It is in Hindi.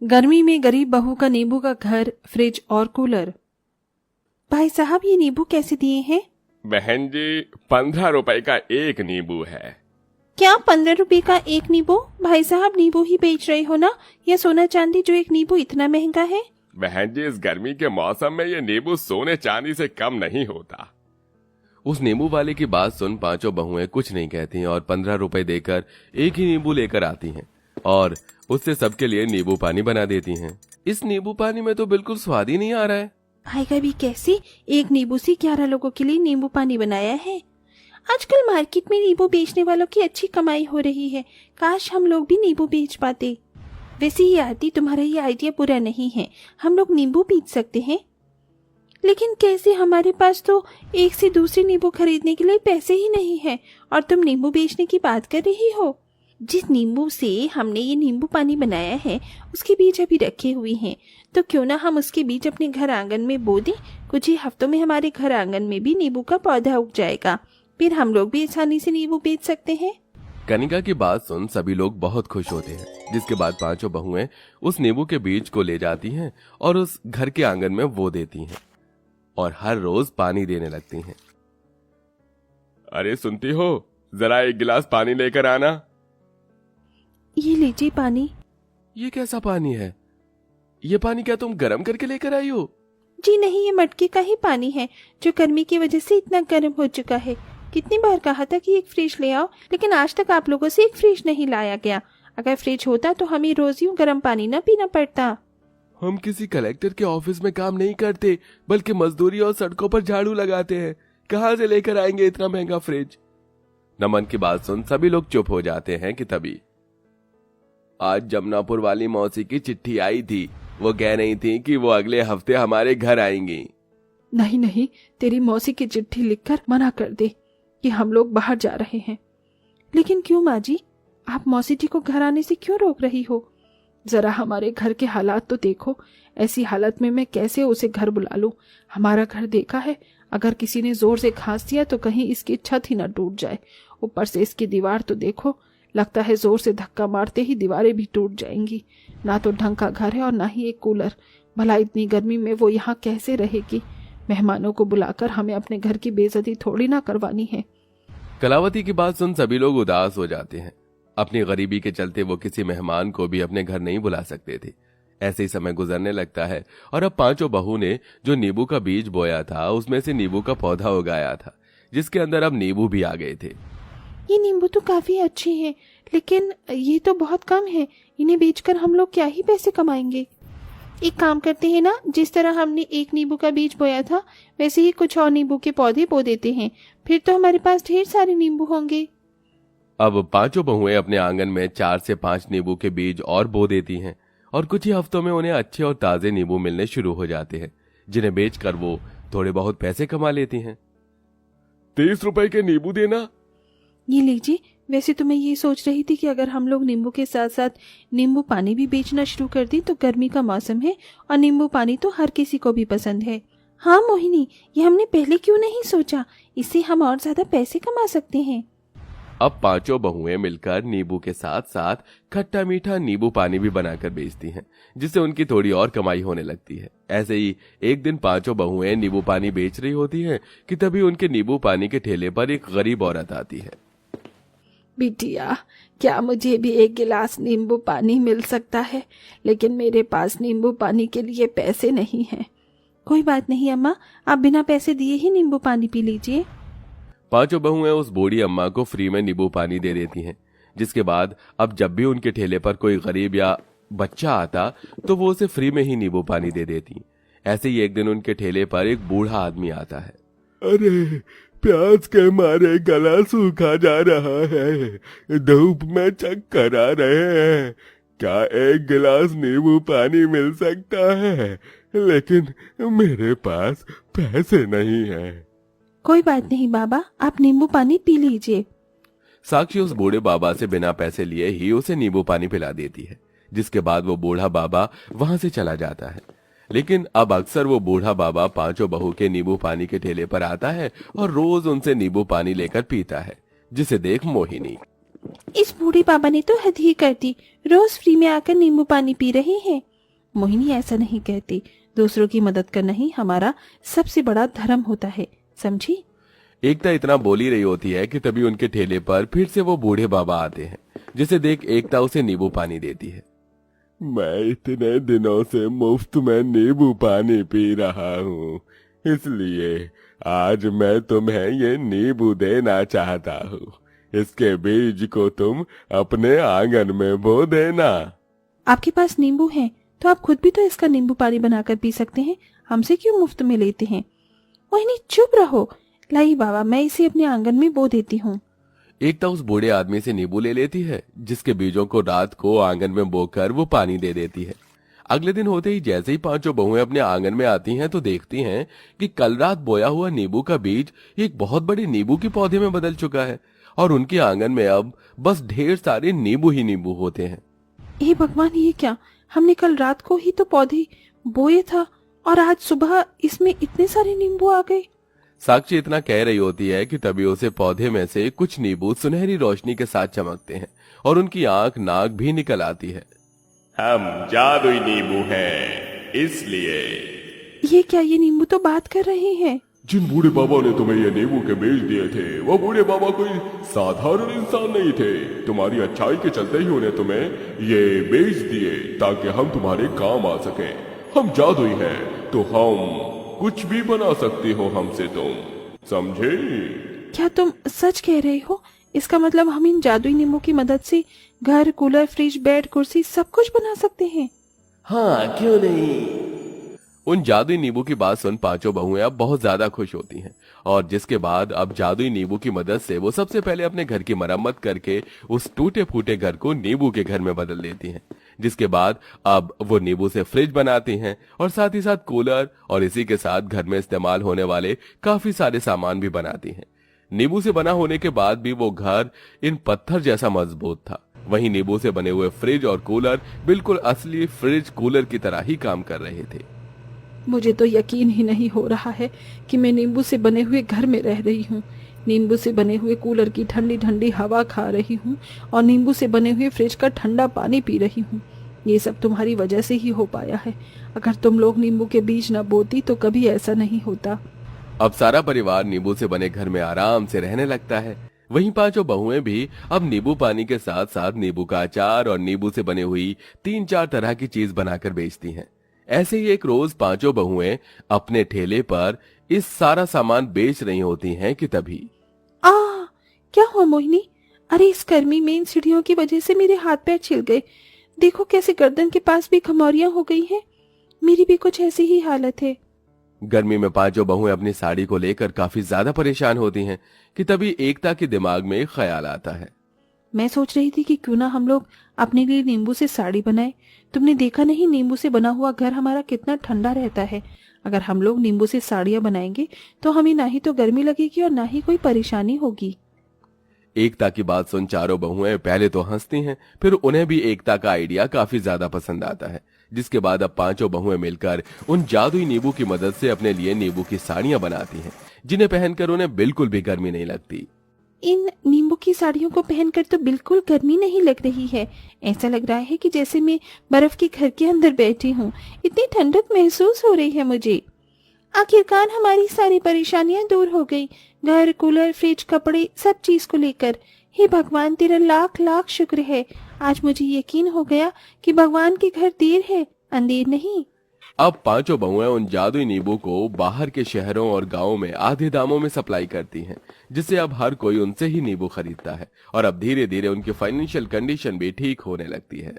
गर्मी में गरीब बहू का नींबू का घर, फ्रिज और कूलर। भाई साहब, ये नींबू कैसे दिए हैं? बहन जी, 15 रुपए का एक नींबू है। क्या 15 रुपए का एक नींबू? भाई साहब, नींबू ही बेच रहे हो ना, या सोना चांदी जो एक नींबू इतना महंगा है? बहन जी, इस गर्मी के मौसम में ये नींबू सोने चांदी से कम नहीं होता। उस नींबू वाले की बात सुन पांचों बहुएं कुछ नहीं कहती और 15 रुपए देकर एक ही नींबू लेकर आती हैं और उससे सबके लिए नींबू पानी बना देती हैं। इस नींबू पानी में तो बिल्कुल स्वाद ही नहीं आ रहा है। आएगा भी कैसे? एक नींबू से 11 लोगों के लिए नींबू पानी बनाया है। आजकल मार्केट में नींबू बेचने वालों की अच्छी कमाई हो रही है। काश हम लोग भी नींबू बेच पाते। वैसे ये आरती, तुम्हारा ये आइडिया बुरा नहीं है, हम लोग नींबू बेच सकते हैं। लेकिन कैसे? हमारे पास तो एक से दूसरे नींबू खरीदने के लिए पैसे ही नहीं है, और तुम नींबू बेचने की बात कर रही हो। जिस नींबू से हमने ये नींबू पानी बनाया है उसके बीज अभी रखे हुए हैं, तो क्यों ना हम उसके बीज अपने घर आंगन में बो दें। कुछ ही हफ्तों में हमारे घर आंगन में भी नींबू का पौधा उग जाएगा, फिर हम लोग भी आसानी से नींबू बेच सकते हैं। कनिका की बात सुन सभी लोग बहुत खुश होते हैं, जिसके बाद पांचों बहुएं उस नींबू के बीज को ले जाती हैं और उस घर के आंगन में बो देती हैं और हर रोज पानी देने लगती हैं। अरे सुनती हो, जरा एक गिलास पानी लेकर आना। ये लीजिए पानी। ये कैसा पानी है? ये पानी क्या तुम गर्म करके लेकर आई हो? जी नहीं, ये मटके का ही पानी है जो गर्मी की वजह से इतना गर्म हो चुका है। कितनी बार कहा था कि एक फ्रिज ले आओ, लेकिन आज तक आप लोगों से एक फ्रिज नहीं लाया गया। अगर फ्रिज होता तो हमें रोज यूं गर्म पानी न पीना पड़ता। हम किसी कलेक्टर के ऑफिस में काम नहीं करते, बल्कि मजदूरी और सड़कों पर झाड़ू लगाते हैं। कहाँ से लेकर आएंगे इतना महंगा फ्रिज? नमन की बात सुन सभी लोग चुप हो जाते हैं कि तभी आज जमनापुर वाली मौसी की चिट्ठी आई थी। वो कह रही थी कि वो अगले हफ्ते हमारे घर आएंगी। नहीं नहीं, तेरी मौसी की चिट्ठी लिखकर मना कर दे कि हम लोग बाहर जा रहे हैं। लेकिन क्यों माँ जी, आप मौसी जी को घर आने से क्यों रोक रही हो? जरा हमारे घर के हालात तो देखो। ऐसी हालत में मैं कैसे उसे घर बुला लूं? हमारा घर देखा है, अगर किसी ने जोर से खांस दिया तो कहीं इसकी छत ही न टूट जाए। ऊपर से इसकी दीवार तो देखो, लगता है जोर से धक्का मारते ही दीवारें भी टूट जाएंगी। ना तो ढंग का घर है और ना ही एक कूलर। भला इतनी गर्मी में वो यहाँ कैसे रहेगी? मेहमानों को बुलाकर हमें अपने घर की बेइज्जती थोड़ी ना करवानी है। कलावती की बात सुन सभी लोग उदास हो जाते हैं। अपनी गरीबी के चलते वो किसी मेहमान को भी अपने घर नहीं बुला सकते थे। ऐसे ही समय गुजरने लगता है और अब पांचों बहू ने जो नींबू का बीज बोया था उसमें से नींबू का पौधा उगाया था, जिसके अंदर अब नींबू भी आ गए थे। ये नींबू तो काफी अच्छे हैं, लेकिन ये तो बहुत कम है। इन्हें बेचकर हम लोग क्या ही पैसे कमाएंगे? एक काम करते हैं ना, जिस तरह हमने एक नींबू का बीज बोया था वैसे ही कुछ और नींबू के पौधे बो देते हैं, फिर तो हमारे पास ढेर सारे नींबू होंगे। अब पांचों बहुएं अपने आंगन में 4 से 5 नींबू के बीज और बो देती हैं और कुछ ही हफ्तों में उन्हें अच्छे और ताजे नींबू मिलने शुरू हो जाते हैं, जिन्हें बेचकर वो थोड़े बहुत पैसे कमा लेती हैं। 30 रुपए के नींबू देना। ये लीजिए। वैसे तो मैं ये सोच रही थी कि अगर हम लोग नींबू के साथ साथ नींबू पानी भी बेचना शुरू कर दें, तो गर्मी का मौसम है और नींबू पानी तो हर किसी को भी पसंद है। हाँ मोहिनी, ये हमने पहले क्यों नहीं सोचा? इससे हम और ज्यादा पैसे कमा सकते हैं। अब पांचों बहुएं मिलकर नींबू के साथ साथ खट्टा मीठा नींबू पानी भी बनाकर बेचती हैं, जिससे उनकी थोड़ी और कमाई होने लगती है। ऐसे ही एक दिन पांचों बहुएं नींबू पानी बेच रही होती हैं कि तभी उनके नींबू पानी के ठेले पर एक गरीब औरत आती है। बिटिया, क्या मुझे भी एक गिलास नींबू पानी मिल सकता है? लेकिन मेरे पास नींबू पानी के लिए पैसे नहीं हैं। कोई बात नहीं अम्मा, आप बिना पैसे दिए ही नींबू पानी पी लीजिए। पांचों बहुएं उस बूढ़ी अम्मा को फ्री में नींबू पानी दे देती हैं, जिसके बाद अब जब भी उनके ठेले पर कोई गरीब या बच्चा आता तो वो उसे फ्री में ही नींबू पानी दे देती। ऐसे ही एक दिन उनके ठेले पर एक बूढ़ा आदमी आता है। अरे, प्यास के मारे गला सूखा जा रहा है, धूप में चक्कर आ रहे हैं। क्या एक गिलास नींबू पानी मिल सकता है? लेकिन मेरे पास पैसे नहीं हैं। कोई बात नहीं बाबा, आप नींबू पानी पी लीजिए। साक्षी उस बूढ़े बाबा से बिना पैसे लिए ही उसे नींबू पानी पिला देती है, जिसके बाद वो बूढ़ा बाबा वहां से चला जाता है। लेकिन अब अक्सर वो बूढ़ा बाबा पांचों बहू के नींबू पानी के ठेले पर आता है और रोज उनसे नींबू पानी लेकर पीता है, जिसे देख मोहिनी इस बूढ़े बाबा ने तो हद ही कर दी, रोज फ्री में आकर नींबू पानी पी रहे हैं। मोहिनी ऐसा नहीं कहती, दूसरों की मदद करना ही हमारा सबसे बड़ा धर्म होता है, समझी। एकता इतना बोल ही रही होती है कि तभी उनके ठेले पर फिर से वो बूढ़े बाबा आते हैं, जिसे देख एकता उसे नींबू पानी देती है। मैं इतने दिनों से मुफ्त में नींबू पानी पी रहा हूँ, इसलिए आज मैं तुम्हें ये नींबू देना चाहता हूँ। इसके बीज को तुम अपने आंगन में बो देना। आपके पास नींबू है तो आप खुद भी तो इसका नींबू पानी बनाकर पी सकते हैं, हमसे क्यों मुफ्त में लेते हैं। मोहिनी चुप रहो, लाई बाबा मैं इसे अपने आंगन में बो देती हूँ। एकता उस बूढ़े आदमी से नींबू ले लेती है, जिसके बीजों को रात को आंगन में बोकर वो पानी दे देती है। अगले दिन होते ही जैसे ही पांचों बहुएं अपने आंगन में आती हैं तो देखती हैं कि कल रात बोया हुआ नींबू का बीज एक बहुत बड़े नींबू के पौधे में बदल चुका है और उनके आंगन में अब बस ढेर सारे नींबू ही नींबू होते हैं। हे भगवान, ये क्या, हमने कल रात को ही तो पौधे बोए था और आज सुबह इसमें इतने सारे नींबू आ गए। साक्षी इतना कह रही होती है कि तभी उसे पौधे में से कुछ नींबू सुनहरी रोशनी के साथ चमकते हैं और उनकी आंख नाक भी निकल आती है। हम जादुई नींबू हैं, इसलिए। ये क्या, ये नींबू तो बात कर रहे हैं। जिन बूढ़े बाबा ने तुम्हें ये नींबू के बीज दिए थे, वो बूढ़े बाबा कोई साधारण इंसान नहीं थे। तुम्हारी अच्छाई के चलते ही उन्हें तुम्हें ये बीज दिए ताकि हम तुम्हारे काम आ सके। हम जादुई हैं तो हम कुछ भी बना सकती हो हमसे, तुम समझे। क्या तुम सच कह रहे हो? इसका मतलब हम इन जादुई नींबू की मदद से घर, कूलर, फ्रिज, बेड, कुर्सी सब कुछ बना सकते हैं। हाँ, क्यों नहीं। उन जादुई नींबू की बात सुन पांचों बहुएं अब बहुत ज्यादा खुश होती हैं और जिसके बाद अब जादुई नींबू की मदद से वो सबसे पहले अपने घर की मरम्मत करके उस टूटे फूटे घर को नींबू के घर में बदल देती हैं। जिसके बाद अब वो नींबू से फ्रिज बनाती हैं और साथ ही साथ कूलर और इसी के साथ घर में इस्तेमाल होने वाले काफी सारे सामान भी बनाती हैं। नींबू से बना होने के बाद भी वो घर इन पत्थर जैसा मजबूत था। वहीं नींबू से बने हुए फ्रिज और कूलर बिल्कुल असली फ्रिज कूलर की तरह ही काम कर रहे थे। मुझे तो यकीन ही नहीं हो रहा है कि मैं नींबू से बने हुए घर में रह रही हूँ, नींबू से बने हुए कूलर की ठंडी ठंडी हवा खा रही हूँ और नींबू से बने हुए फ्रिज का ठंडा पानी पी रही हूँ। ये सब तुम्हारी वजह से ही हो पाया है। अगर तुम लोग नींबू के बीज न बोती तो कभी ऐसा नहीं होता। अब सारा परिवार नींबू से बने घर में आराम से रहने लगता है। वहीं पांचों बहुएं भी अब नींबू पानी के साथ साथ नींबू का अचार और नींबू से बनी हुई 3-4 तरह की चीज बनाकर बेचती हैं। ऐसे ही एक रोज पांचों बहुएं अपने ठेले पर इस सारा सामान बेच रही होती हैं कि तभी क्या हुआ मोहिनी? अरे इस गर्मी में इन सीढ़ियों की वजह से मेरे हाथ पैर छिल गए। देखो कैसे गर्दन के पास भी खमौरियां हो गई हैं। मेरी भी कुछ ऐसी ही हालत है। गर्मी में पांचों बहुएं अपनी साड़ी को लेकर काफी ज्यादा परेशान होती हैं कि तभी एकता के दिमाग में एक ख्याल आता है। मैं सोच रही थी कि क्यों ना हम लोग अपने लिए नींबू से साड़ी बनाए। तुमने देखा नहीं नींबू से बना हुआ घर हमारा कितना ठंडा रहता है। अगर हम लोग नींबू से साड़ियां बनाएंगे तो हमें ना ही तो गर्मी लगेगी और ना ही कोई परेशानी होगी। एकता की बात सुन चारों बहुएं पहले तो हंसती हैं, फिर उन्हें भी एकता का आइडिया काफी ज्यादा पसंद आता है। जिसके बाद अब पांचों बहुएं मिलकर उन जादुई नींबू की मदद से अपने लिए नींबू की साड़ियां बनाती हैं, जिन्हें पहनकर उन्हें बिल्कुल भी गर्मी नहीं लगती। इन नींबू की साड़ियों को पहनकर तो बिल्कुल गर्मी नहीं लग रही है। ऐसा लग रहा है कि जैसे मैं बर्फ के घर के अंदर बैठी हूँ। इतनी ठंडक महसूस हो रही है मुझे। आखिरकार हमारी सारी परेशानियां दूर हो गई। घर, कूलर, फ्रिज, कपड़े, सब चीज को लेकर। हे भगवान, तेरा लाख लाख शुक्र है। आज मुझे यकीन हो गया कि भगवान के घर देर है, अंधेर नहीं। अब पांचों बहुएं उन जादुई नींबू को बाहर के शहरों और गांवों में आधे दामों में सप्लाई करती हैं, जिससे अब हर कोई उनसे ही नींबू खरीदता है और अब धीरे धीरे उनकी फाइनेंशियल कंडीशन भी ठीक होने लगती है।